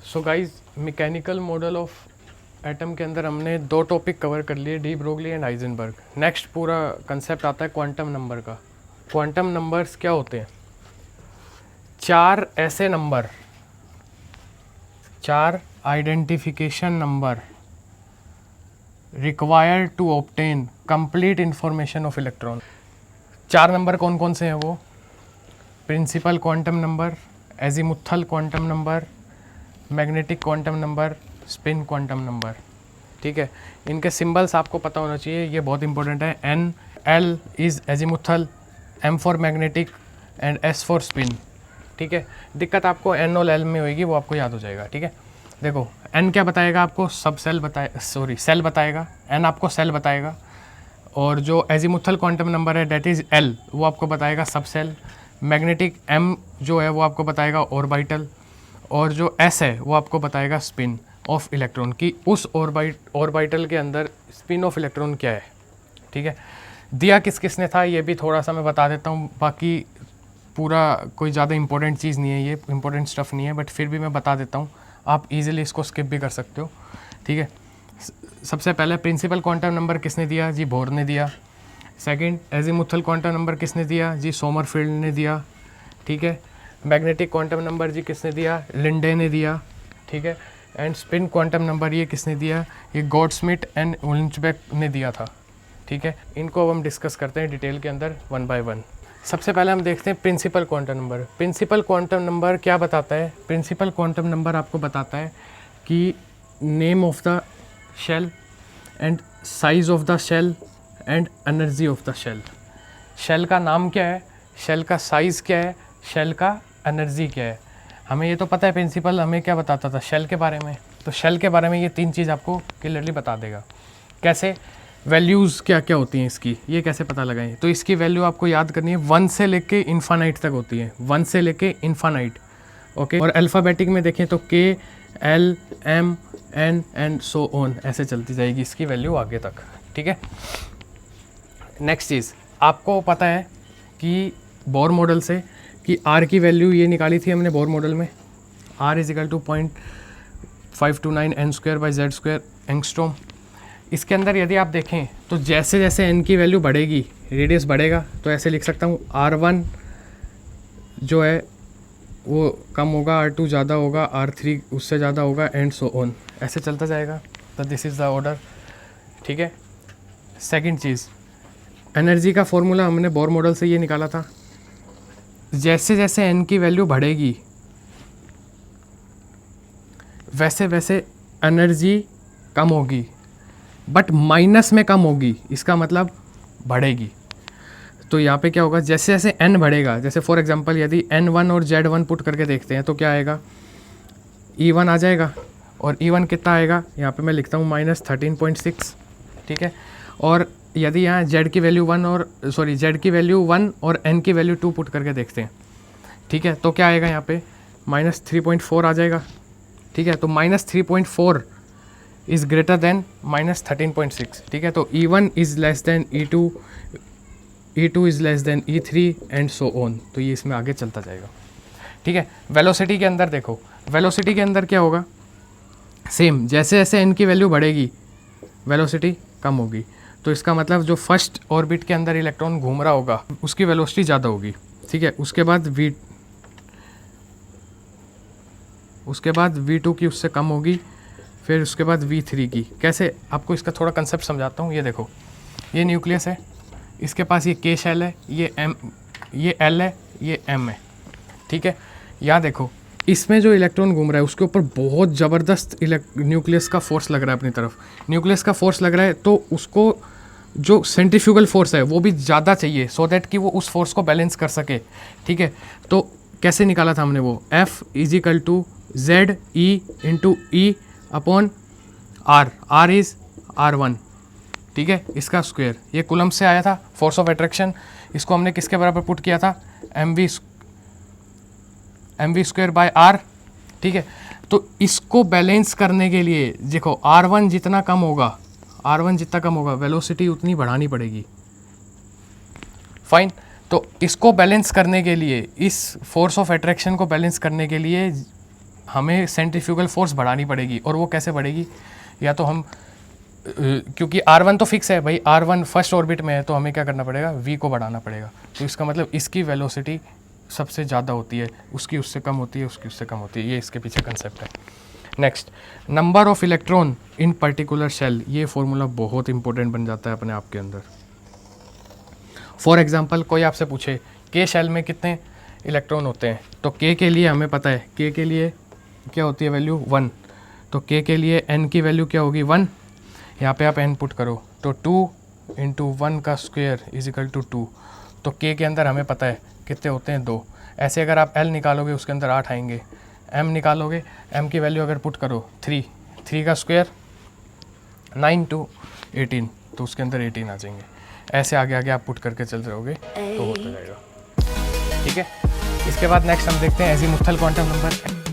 So guys mechanical model of atom के अंदर हमने 2 टॉपिक कवर कर लिए, de Broglie and Heisenberg. Next पूरा कंसेप्ट आता है क्वांटम नंबर का। क्वांटम नंबर्स क्या होते हैं? 4 ऐसे number, 4 identification number required to obtain complete information of electron. 4 number कौन कौन से हैं वो? Principal quantum number, azimuthal quantum number, magnetic quantum number, spin quantum number. ठीक है, इनके सिंबल्स आपको पता होना चाहिए, ये बहुत इंपॉर्टेंट है। N, L is azimuthal, M for magnetic and S for spin. ठीक है, दिक्कत आपको एन और एल में होगी, वो आपको याद हो जाएगा। ठीक है, देखो एन क्या बताएगा आपको? सब सेल सेल बताएगा। एन आपको सेल बताएगा, और जो एजीमुथल क्वांटम नंबर है डेट इज़ एल, वो आपको बताएगा सब सेल। मैग्नेटिक एम जो है वो आपको बताएगा ऑर्बिटल, और जो एस है वो आपको बताएगा स्पिन ऑफ इलेक्ट्रॉन की उस ऑर्बिटल के अंदर स्पिन ऑफ इलेक्ट्रॉन क्या है। ठीक है, दिया किस किसने था ये भी थोड़ा सा मैं बता देता हूँ, बाकी पूरा कोई ज़्यादा इंपॉर्टेंट चीज़ नहीं है, ये इंपॉर्टेंट स्टफ़ नहीं है, बट फिर भी मैं बता देता हूँ, आप इजीली इसको स्किप भी कर सकते हो। ठीक है, सबसे पहले प्रिंसिपल क्वांटम नंबर किसने दिया जी? बोर ने दिया। सेकंड, एजीमुथल क्वांटम नंबर किसने दिया जी? सोमरफील्ड ने दिया। ठीक है, मैग्नेटिक क्वांटम नंबर जी किसने दिया? लिंडे ने दिया। ठीक है, एंड स्पिन क्वांटम नंबर ये किसने दिया? ये गॉडस्मिट एंड उलिंचबेक ने दिया था। ठीक है, इनको अब हम डिस्कस करते हैं डिटेल के अंदर वन बाय वन। सबसे पहले हम देखते हैं principal quantum number. Principal quantum number क्या बताता है? प्रिंसिपल क्वांटम नंबर आपको बताता है कि name of the shell and size of the shell and energy of the shell. Shell का नाम क्या है, शेल का साइज़ क्या है, शेल का एनर्जी क्या है। हमें ये तो पता है, प्रिंसिपल हमें क्या बताता था शेल के बारे में, तो शेल के बारे में ये 3 चीज़ आपको क्लियरली बता देगा। कैसे? वैल्यूज़ क्या क्या होती हैं इसकी, ये कैसे पता लगाएं? तो इसकी वैल्यू आपको याद करनी है, 1 से लेके इन्फानाइट तक होती है, 1 से लेके इन्फानाइट। ओके, और अल्फ़ाबेटिक में देखें तो K, L, M, N and so on, ऐसे चलती जाएगी इसकी वैल्यू आगे तक। ठीक है, नेक्स्ट चीज़ आपको पता है कि बोर मॉडल से कि आर की वैल्यू ये निकाली थी हमने बोर मॉडल में, R is equal to 0.529 N square by Z square angstrom. इसके अंदर यदि आप देखें तो जैसे जैसे एन की वैल्यू बढ़ेगी, रेडियस बढ़ेगा, तो ऐसे लिख सकता हूँ R1 जो है वो कम होगा, R2 ज़्यादा होगा, R3 उससे ज़्यादा होगा, एंड सो ऑन, ऐसे चलता जाएगा। तो दिस इज़ द ऑर्डर। ठीक है, सेकंड चीज़, एनर्जी का फॉर्मूला हमने बोर मॉडल से ये निकाला था, जैसे जैसे एन की वैल्यू बढ़ेगी वैसे वैसे एनर्जी कम होगी, बट माइनस में कम होगी, इसका मतलब बढ़ेगी। तो यहाँ पे क्या होगा, जैसे जैसे एन बढ़ेगा, जैसे फॉर एग्जांपल यदि N1 और Z1 पुट करके देखते हैं तो क्या आएगा? E1 आ जाएगा, और E1 कितना आएगा? यहाँ पे मैं लिखता हूँ -13.6। ठीक है, और यदि यहाँ Z की वैल्यू 1 और N की वैल्यू 2 पुट करके देखते हैं, ठीक है, तो क्या आएगा यहाँ पे? -3.4 आ जाएगा। ठीक है, तो -3.4 इज़ ग्रेटर देन -13.6। ठीक है, तो E1 is less than E2, E2 is less than E3 and so on. तो ये इसमें आगे चलता जाएगा। ठीक है, वेलोसिटी के अंदर देखो, वेलोसिटी के अंदर क्या होगा? सेम, जैसे जैसे n की वैल्यू बढ़ेगी वेलोसिटी कम होगी, तो इसका मतलब जो फर्स्ट ऑर्बिट के अंदर इलेक्ट्रॉन घूम रहा होगा उसकी वेलोसिटी ज़्यादा होगी। ठीक है, उसके बाद V2 की उससे कम होगी, फिर उसके बाद V3 की। कैसे? आपको इसका थोड़ा कंसेप्ट समझाता हूँ। ये देखो, ये न्यूक्लियस है, इसके पास ये K शेल है, ये L है, ये M है। ठीक है, यहाँ देखो, इसमें जो इलेक्ट्रॉन घूम रहा है उसके ऊपर बहुत ज़बरदस्त न्यूक्लियस का फोर्स लग रहा है अपनी तरफ। न्यूक्लियस का फोर्स लग रहा है, तो उसको जो सेंट्रीफ्यूगल फोर्स है वो भी ज़्यादा चाहिए, सो दैट कि वो उस फोर्स को बैलेंस कर सके। ठीक है, तो कैसे निकाला था हमने वो? F is equal to ZE into E upon R, R is R1। ठीक है, इसका स्क्वायर, ये कूलम से आया था फोर्स ऑफ अट्रैक्शन, इसको हमने किसके बराबर पुट किया था? mv square by R। ठीक है, तो इसको बैलेंस करने के लिए देखो, R1 जितना कम होगा वेलोसिटी उतनी बढ़ानी पड़ेगी। फाइन, तो इसको बैलेंस करने के लिए, इस फोर्स ऑफ अट्रैक्शन को बैलेंस करने के लिए हमें सेंट्रीफ्यूगल फोर्स बढ़ानी पड़ेगी, और वो कैसे बढ़ेगी, या तो हम क्योंकि R1 तो फिक्स है भाई, R1 फर्स्ट ऑर्बिट में है, तो हमें क्या करना पड़ेगा, V को बढ़ाना पड़ेगा। तो इसका मतलब इसकी वेलोसिटी सबसे ज़्यादा होती है, उसकी उससे कम होती है, उसकी उससे कम होती है, ये इसके पीछे कंसेप्ट है। Next, number of electron in particular shell, ये फॉर्मूला बहुत इंपॉर्टेंट बन जाता है अपने आप के अंदर। फॉर एग्जांपल कोई आपसे पूछे के शेल में कितने इलेक्ट्रॉन होते हैं, तो के के लिए हमें पता है, के के लिए क्या होती है वैल्यू 1, तो के लिए एन की वैल्यू क्या होगी 1, यहाँ पे आप एन पुट करो, तो 2 × 1 का स्क्वायर = 2, तो के अंदर हमें पता है कितने होते हैं 2। ऐसे अगर आप एल निकालोगे उसके अंदर 8 आएंगे, एम निकालोगे, एम की वैल्यू अगर पुट करो 3 का स्क्वायर 9 × 18, तो उसके अंदर 18 आ जाएंगे। ऐसे आगे आगे आप पुट करके चल रहोगे तो होता जाएगा। ठीक है, इसके बाद नेक्स्ट हम देखते हैं एजीमुथल क्वांटम नंबर।